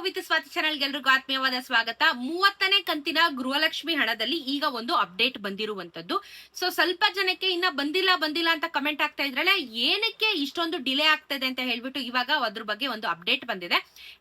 With Swati channel ಗೆಲ್ರಿಗೂ ಆತ್ಮೀಯವಾದ ಸ್ವಾಗತ. 30ನೇ ಕಂತಿನ ಗೃಹಲಕ್ಷ್ಮಿ ಹಣದಲ್ಲಿ ಈಗ ಒಂದು ಅಪ್ಡೇಟ್ ಬಂದಿರುವಂತದ್ದು. ಸೊ ಸ್ವಲ್ಪ ಜನಕ್ಕೆ ಇನ್ನ ಬಂದಿಲ್ಲ ಅಂತ ಕಮೆಂಟ್ ಆಗ್ತಾ ಇದ್ರಲ್ಲ, ಏನಕ್ಕೆ ಇಷ್ಟೊಂದು ಡಿಲೇ ಆಗ್ತದೆ ಅಂತ ಹೇಳ್ಬಿಟ್ಟು ಇವಾಗ ಅದ್ರ ಬಗ್ಗೆ ಒಂದು ಅಪ್ಡೇಟ್ ಬಂದಿದೆ.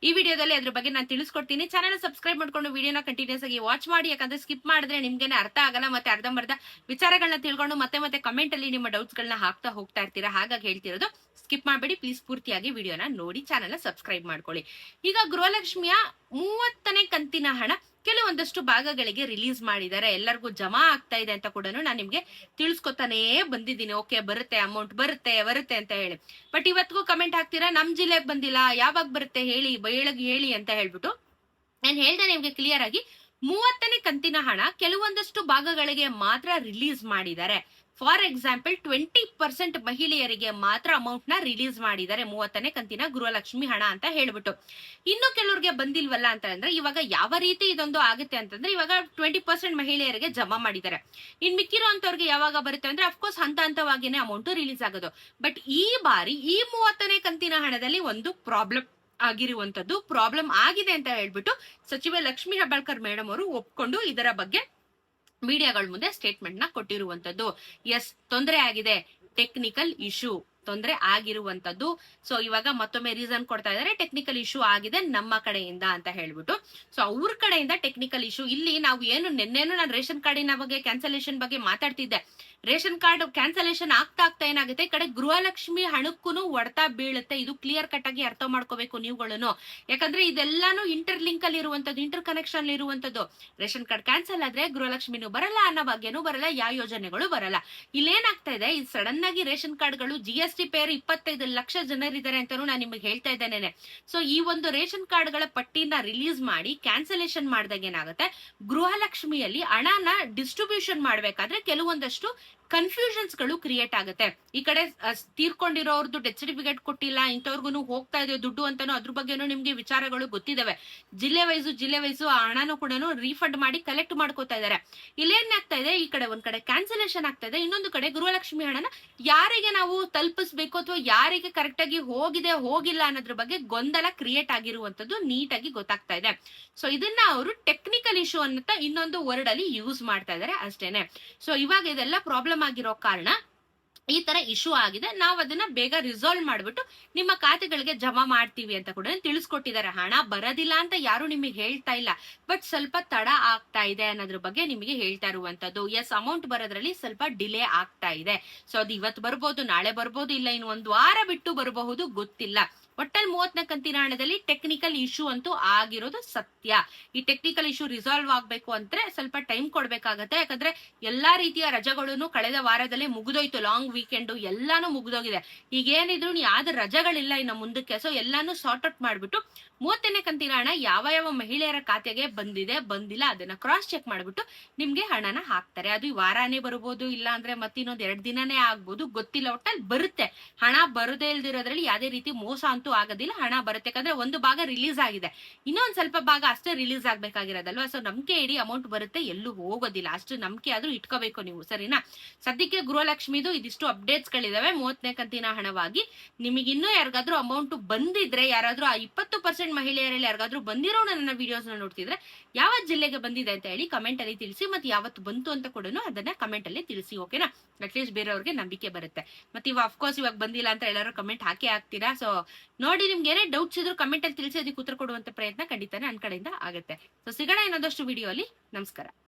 ಈ ವಿಡಿಯೋದಲ್ಲಿ ಅದ್ರ ಬಗ್ಗೆ ನಾನು ತಿಳಿಸ್ಕೊಡ್ತೀನಿ. ಚಾನಲ್ ಸಬ್ಸ್ಕ್ರೈಬ್ ಮಾಡ್ಕೊಂಡು ವಿಡಿಯೋನ ಕಂಟಿನ್ಯೂಸ್ ಆಗಿ ವಾಚ್ ಮಾಡಿ, ಯಾಕಂದ್ರೆ ಸ್ಕಿಪ್ ಮಾಡಿದ್ರೆ ನಿಮ್ಗೆನೆ ಅರ್ಥ ಆಗಲ್ಲ, ಮತ್ತೆ ಅರ್ಧಂಬರ್ಧ ವಿಚಾರಗಳನ್ನ ತಿಳ್ಕೊಂಡು ಮತ್ತೆ ಕಮೆಂಟ್ ಅಲ್ಲಿ ನಿಮ್ಮ ಡೌಟ್ಸ್ ಗಳನ್ನ ಹಾಕ್ತಾ ಹೋಗ್ತಾ ಇರ್ತೀರಾ. ಹಾಗಾಗಿ ಹೇಳ್ತಿರೋದು ಸ್ಕಿಪ್ ಮಾಡಬೇಡಿ, ಪ್ಲೀಸ್ ಪೂರ್ತಿಯಾಗಿ ವಿಡಿಯೋನ ನೋಡಿ, ಚಾನಲ್ ಸಬ್ಸ್ಕ್ರೈಬ್ ಮಾಡ್ಕೊಳ್ಳಿ. ಈಗ ಗೃಹಲಕ್ಷ್ಮಿಯ 30ನೇ ಕಂತಿನ ಹಣ ಕೆಲವೊಂದಷ್ಟು ಭಾಗಗಳಿಗೆ ರಿಲೀಸ್ ಮಾಡಿದ್ದಾರೆ. ಎಲ್ಲರಿಗೂ ಜಮಾ ಆಗ್ತಾ ಇದೆ ಅಂತ ಕೂಡ ನಾನು ನಿಮ್ಗೆ ತಿಳಿಸ್ಕೊತಾನೇ ಬಂದಿದ್ದೀನಿ. ಓಕೆ, ಬರುತ್ತೆ, ಅಮೌಂಟ್ ಬರುತ್ತೆ ಅಂತ ಹೇಳಿ. ಬಟ್ ಇವತ್ತಿಗೂ ಕಮೆಂಟ್ ಹಾಕ್ತೀರಾ, ನಮ್ ಜಿಲ್ಲೆಗೆ ಬಂದಿಲ್ಲ, ಯಾವಾಗ ಬರುತ್ತೆ ಹೇಳಿ, ಹೇಳಿ ಅಂತ ಹೇಳ್ಬಿಟ್ಟು. ನಾನು ಹೇಳ್ದೆ ನಿಮ್ಗೆ ಕ್ಲಿಯರ್ ಆಗಿ, 30ನೇ ಕಂತಿನ ಹಣ ಕೆಲವೊಂದಷ್ಟು ಭಾಗಗಳಿಗೆ ಮಾತ್ರ ರಿಲೀಸ್ ಮಾಡಿದ್ದಾರೆ. ಫಾರ್ ಎಕ್ಸಾಂಪಲ್ 20% ಮಹಿಳೆಯರಿಗೆ ಮಾತ್ರ ಅಮೌಂಟ್ ನ ರಿಲೀಸ್ ಮಾಡಿದ್ದಾರೆ 30ನೇ ಕಂತಿನ ಗೃಹಲಕ್ಷ್ಮಿ ಹಣ ಅಂತ ಹೇಳ್ಬಿಟ್ಟು. ಇನ್ನು ಕೆಲವ್ರಿಗೆ ಬಂದಿಲ್ವಲ್ಲ ಅಂತ ಅಂದ್ರೆ, ಇವಾಗ ಯಾವ ರೀತಿ ಇದೊಂದು ಆಗುತ್ತೆ ಅಂತಂದ್ರೆ, ಇವಾಗ 20% ಮಹಿಳೆಯರಿಗೆ ಜಮಾ ಮಾಡಿದ್ದಾರೆ. ಇನ್ ಮಿಕ್ಕಿರೋ ಅಂತವ್ರಿಗೆ ಯಾವಾಗ ಬರುತ್ತೆ ಅಂದ್ರೆ, ಅಫ್ಕೋರ್ಸ್ ಹಂತವಾಗಿನೇ ಅಮೌಂಟ್ ರಿಲೀಸ್ ಆಗೋದು. ಬಟ್ ಈ ಬಾರಿ ಈ 30ನೇ ಕಂತಿನ ಹಣದಲ್ಲಿ ಒಂದು ಪ್ರಾಬ್ಲಮ್ ಆಗಿದೆ ಅಂತ ಹೇಳ್ಬಿಟ್ಟು ಸಚಿವ ಲಕ್ಷ್ಮೀ ಹೆಬ್ಬಾಳ್ಕರ್ ಮೇಡಮ್ ಅವರು ಒಪ್ಕೊಂಡು ಇದರ ಬಗ್ಗೆ ಮೀಡಿಯಾಗಳ ಮುಂದೆ ಸ್ಟೇಟ್ಮೆಂಟ್ ನ ಕೊಟ್ಟಿರುವಂತದ್ದು. ಎಸ್, ತೊಂದರೆ ಆಗಿದೆ, ಟೆಕ್ನಿಕಲ್ ಇಶ್ಯೂ ತೊಂದರೆ ಆಗಿರುವಂತದ್ದು. ಸೊ ಇವಾಗ ಮತ್ತೊಮ್ಮೆ ರೀಸನ್ ಕೊಡ್ತಾ ಇದಾರೆ, ಟೆಕ್ನಿಕಲ್ ಇಶ್ಯೂ ಆಗಿದೆ ನಮ್ಮ ಕಡೆಯಿಂದ ಅಂತ ಹೇಳ್ಬಿಟ್ಟು. ಸೊ ಅವ್ರ ಕಡೆಯಿಂದ ಟೆಕ್ನಿಕಲ್ ಇಶ್ಯೂ. ಇಲ್ಲಿ ನಾವು ಏನು ನಿನ್ನೆನು ನಾನು ರೇಷನ್ ಕಾರ್ಡಿನ ಬಗ್ಗೆ ಕ್ಯಾನ್ಸಲೇಷನ್ ಬಗ್ಗೆ ಮಾತಾಡ್ತಿದ್ದೆ. ರೇಷನ್ ಕಾರ್ಡ್ ಕ್ಯಾನ್ಸಲೇಷನ್ ಆಗ್ತಾ ಏನಾಗುತ್ತೆ, ಈ ಕಡೆ ಗೃಹಲಕ್ಷ್ಮಿ ಹಣಕ್ಕೂ ಹೊಡ್ತಾ ಬೀಳುತ್ತೆ. ಇದು ಕ್ಲಿಯರ್ ಕಟ್ ಆಗಿ ಅರ್ಥ ಮಾಡ್ಕೋಬೇಕು ನೀವುಗಳನ್ನು. ಯಾಕಂದ್ರೆ ಇದೆಲ್ಲಾನು ಇಂಟರ್ ಲಿಂಕ್ ಅಲ್ಲಿ ಇರುವಂತದ್ದು, ಇಂಟರ್ ಕನೆಕ್ಷನ್ ಇರುವಂತದ್ದು. ರೇಷನ್ ಕಾರ್ಡ್ ಕ್ಯಾನ್ಸಲ್ ಆದ್ರೆ ಗೃಹಲಕ್ಷ್ಮಿನೂ ಬರಲ್ಲ, ಅನ್ನಭಾಗ್ಯನೂ ಬರಲ್ಲ, ಯಾವ ಯೋಜನೆಗಳು ಬರಲ್ಲ. ಇಲ್ಲೇನಾಗ್ತಾ ಇದೆ, ಈ ಸಡನ್ ಆಗಿ ರೇಷನ್ ಕಾರ್ಡ್ಗಳು GST ಪೇರ್ 25 ಲಕ್ಷ ಜನರಿದ್ದಾರೆ ಅಂತಾನು ನಾನು ನಿಮಗೆ ಹೇಳ್ತಾ ಇದ್ದೇನೆ. ಸೊ ಈ ಒಂದು ರೇಷನ್ ಕಾರ್ಡ್ಗಳ ಪಟ್ಟಿನ ರಿಲೀಸ್ ಮಾಡಿ ಕ್ಯಾನ್ಸಲೇಷನ್ ಮಾಡಿದಾಗ ಏನಾಗುತ್ತೆ, ಗೃಹಲಕ್ಷ್ಮಿಯಲ್ಲಿ ಹಣನ ಡಿಸ್ಟ್ರಿಬ್ಯೂಷನ್ ಮಾಡ್ಬೇಕಾದ್ರೆ ಕೆಲವೊಂದಷ್ಟು ಕನ್ಫ್ಯೂಷನ್ಸ್ ಗಳು ಕ್ರಿಯೇಟ್ ಆಗುತ್ತೆ. ಈ ಕಡೆ ತೀರ್ಕೊಂಡಿರೋರ್ದು ಡೆತ್ ಸರ್ಟಿಫಿಕೇಟ್ ಕೊಟ್ಟಿಲ್ಲ, ಇಂಥವ್ರಿಗೂ ಹೋಗ್ತಾ ಇದೆ ದುಡ್ಡು ಅಂತಾನು ಅದ್ರ ಬಗ್ಗೆನೂ ನಿಮ್ಗೆ ವಿಚಾರಗಳು ಗೊತ್ತಿದಾವೆ. ಜಿಲ್ಲೆ ವೈಸು ಆ ಹಣನೂ ಕೂಡ ರೀಫಂಡ್ ಮಾಡಿ ಕಲೆಕ್ಟ್ ಮಾಡ್ಕೋತಾ ಇದಾರೆ. ಇಲ್ಲೇನಾಗ್ತಾ ಇದೆ, ಈ ಕಡೆ ಒಂದ್ ಕಡೆ ಕ್ಯಾನ್ಸಲೇಷನ್ ಆಗ್ತಾ ಇದೆ, ಇನ್ನೊಂದು ಕಡೆ ಗೃಹಲಕ್ಷ್ಮಿ ಹಣನ ಯಾರಿಗೆ ನಾವು ತಲುಪಿಸ್ಬೇಕು ಅಥವಾ ಯಾರಿಗೆ ಕರೆಕ್ಟ್ ಆಗಿ ಹೋಗಿಲ್ಲ ಅನ್ನೋದ್ರ ಬಗ್ಗೆ ಗೊಂದಲ ಕ್ರಿಯೇಟ್ ಆಗಿರುವಂತದ್ದು ನೀಟಾಗಿ ಗೊತ್ತಾಗ್ತಾ ಇದೆ. ಸೊ ಇದನ್ನ ಅವರು ಟೆಕ್ನಿಕಲ್ ಇಶ್ಯೂ ಅಂತ ಇನ್ನೊಂದು ವರ್ಡ್ ಅಲ್ಲಿ ಯೂಸ್ ಮಾಡ್ತಾ ಇದಾರೆ ಅಷ್ಟೇನೆ. ಸೊ ಇವಾಗ ಇದೆಲ್ಲ ಪ್ರಾಬ್ಲಮ್ ಆಗಿರೋ ಕಾರಣ ಈ ತರ ಇಶ್ಯೂ ಆಗಿದೆ, ನಾವು ಅದನ್ನ ಬೇಗ ರಿಸಾಲ್ವ್ ಮಾಡ್ಬಿಟ್ಟು ನಿಮ್ಮ ಖಾತೆಗಳಿಗೆ ಜಮಾ ಮಾಡ್ತೀವಿ ಅಂತ ಕೂಡ ತಿಳಿಸ್ಕೊಟ್ಟಿದ್ದಾರೆ. ಹಣ ಬರೋದಿಲ್ಲ ಅಂತ ಯಾರು ನಿಮಗೆ ಹೇಳ್ತಾ ಇಲ್ಲ, ಬಟ್ ಸ್ವಲ್ಪ ತಡ ಆಗ್ತಾ ಇದೆ ಅನ್ನೋದ್ರ ಬಗ್ಗೆ ನಿಮಗೆ ಹೇಳ್ತಾ ಇರುವಂತದ್ದು. ಎಸ್, ಅಮೌಂಟ್ ಬರೋದ್ರಲ್ಲಿ ಸ್ವಲ್ಪ ಡಿಲೇ ಆಗ್ತಾ ಇದೆ. ಸೊ ಅದು ಇವತ್ತು ಬರ್ಬೋದು, ನಾಳೆ ಬರ್ಬೋದು, ಇಲ್ಲ ಇನ್ನು ಒಂದು ವಾರ ಬಿಟ್ಟು ಬರಬಹುದು, ಗೊತ್ತಿಲ್ಲ. ಒಟ್ಟಲ್ಲಿ 30ನೇ ಕಂತಿನ ಹಣದಲ್ಲಿ ಟೆಕ್ನಿಕಲ್ ಇಶ್ಯೂ ಅಂತೂ ಆಗಿರೋದು ಸತ್ಯ. ಈ ಟೆಕ್ನಿಕಲ್ ಇಶ್ಯೂ ರಿಸಾಲ್ವ್ ಆಗ್ಬೇಕು ಅಂದ್ರೆ ಸ್ವಲ್ಪ ಟೈಮ್ ಕೊಡ್ಬೇಕಾಗತ್ತೆ. ಯಾಕಂದ್ರೆ ಎಲ್ಲಾ ರೀತಿಯ ರಜೆಗಳನ್ನು ಕಳೆದ ವಾರದಲ್ಲೇ ಮುಗಿದೋಯ್ತು. ಲಾಂಗ್ ವೀಕೆಂಡ್ ಎಲ್ಲಾನು ಮುಗಿದೋಗಿದೆ. ಈಗ ಏನಿದ್ರು ಯಾವ್ದು ರಜೆಗಳಿಲ್ಲ ಇನ್ನು ಮುಂದಕ್ಕೆ. ಸೊ ಎಲ್ಲಾನು ಸಾರ್ಟ್ ಔಟ್ ಮಾಡ್ಬಿಟ್ಟು 30ನೇ ಕಂತಿನ ಹಣ ಯಾವ ಮಹಿಳೆಯರ ಖಾತೆಗೆ ಬಂದಿಲ್ಲ ಅದನ್ನ ಕ್ರಾಸ್ ಚೆಕ್ ಮಾಡ್ಬಿಟ್ಟು ನಿಮ್ಗೆ ಹಣನ ಹಾಕ್ತಾರೆ. ಅದು ಈ ವಾರಾನೇ ಬರ್ಬೋದು, ಇಲ್ಲ ಅಂದ್ರೆ ಮತ್ತಿನ್ನೊಂದ್ 2 ದಿನನೇ ಆಗ್ಬೋದು, ಗೊತ್ತಿಲ್ಲ. ಒಟ್ಟಲ್ಲಿ ಬರುತ್ತೆ. ಹಣ ಬರದೇ ಇಲ್ದಿರೋದ್ರಲ್ಲಿ ಯಾವ್ದೇ ರೀತಿ ಮೋಸ ಅಂತೂ ಆಗೋದಿಲ್ಲ, ಹಣ ಬರುತ್ತೆ. ಯಾಕಂದ್ರೆ ಒಂದು ಭಾಗ ರಿಲೀಸ್ ಆಗಿದೆ, ಇನ್ನೊಂದ್ ಸ್ವಲ್ಪ ಭಾಗ ಅಷ್ಟೇ ರಿಲೀಸ್ ಆಗ್ಬೇಕಾಗಿರೋದಲ್ವಾ. ಸೊ ನಂಬಿಕೆ ಇಡಿ, ಅಮೌಂಟ್ ಬರುತ್ತೆ, ಎಲ್ಲೂ ಹೋಗೋದಿಲ್ಲ. ಅಷ್ಟು ನಂಬಿಕೆ ಆದ್ರೂ ಇಟ್ಕೋಬೇಕು ನೀವು, ಸರಿನಾ? ಸದ್ಯಕ್ಕೆ ಗೃಹಲಕ್ಷ್ಮಿದು ಇದಿಷ್ಟು ಅಪ್ಡೇಟ್ಸ್ ಗಳಿದಾವೆ 30ನೇ ಕಂತಿನ ಹಣವಾಗಿ. ನಿಮಗೆ ಇನ್ನೂ ಯಾರಿಗಾದ್ರೂ ಅಮೌಂಟ್ ಬಂದಿದ್ರೆ, ಯಾರಾದ್ರೂ ಆ 20% ಮಹಿಳೆಯರಲ್ಲಿ ಯಾರಿಗಾದ್ರೂ ಬಂದಿರೋ ನನ್ನ ವಿಡಿಯೋಸ್ ನೋಡ್ತಿದ್ರೆ ಯಾವ ಜಿಲ್ಲೆಗೆ ಬಂದಿದೆ ಅಂತ ಹೇಳಿ ಕಮೆಂಟ್ ಅಲ್ಲಿ ತಿಳಿಸಿ. ಮತ್ತೆ ಯಾವತ್ತು ಬಂತು ಅಂತ ಕೂಡ ಅದನ್ನ ಕಮೆಂಟ್ ಅಲ್ಲಿ ತಿಳಿಸಿ, ಓಕೆನಾ? ಅಟ್ಲೀಸ್ಟ್ ಬೇರೆಯವ್ರಿಗೆ ನಂಬಿಕೆ ಬರುತ್ತೆ. ಮತ್ತೆ ಇವಾಗ ಅಫ್ಕೋರ್ಸ್ ಇವಾಗ ಬಂದಿಲ್ಲ ಅಂತ ಎಲ್ಲರೂ ಕಮೆಂಟ್ ಹಾಕ್ತೀರಾ. ಸೊ ನೋಡಿ, ನಿಮ್ಗೆ ಏನೇ ಡೌಟ್ಸ್ ಇದ್ರು ಕಮೆಂಟ್ ಅಲ್ಲಿ ತಿಳಿಸಿ, ಅದಕ್ಕೆ ಉತ್ತರ ಕೊಡುವಂತ ಪ್ರಯತ್ನ ಖಂಡಿತಾನೆ ನನ್ನ ಕಡೆಯಿಂದ ಆಗುತ್ತೆ. ಸೊ ಸಿಗೋಣ ಇನ್ನೊಂದಷ್ಟು ವಿಡಿಯೋ ಅಲ್ಲಿ. ನಮಸ್ಕಾರ.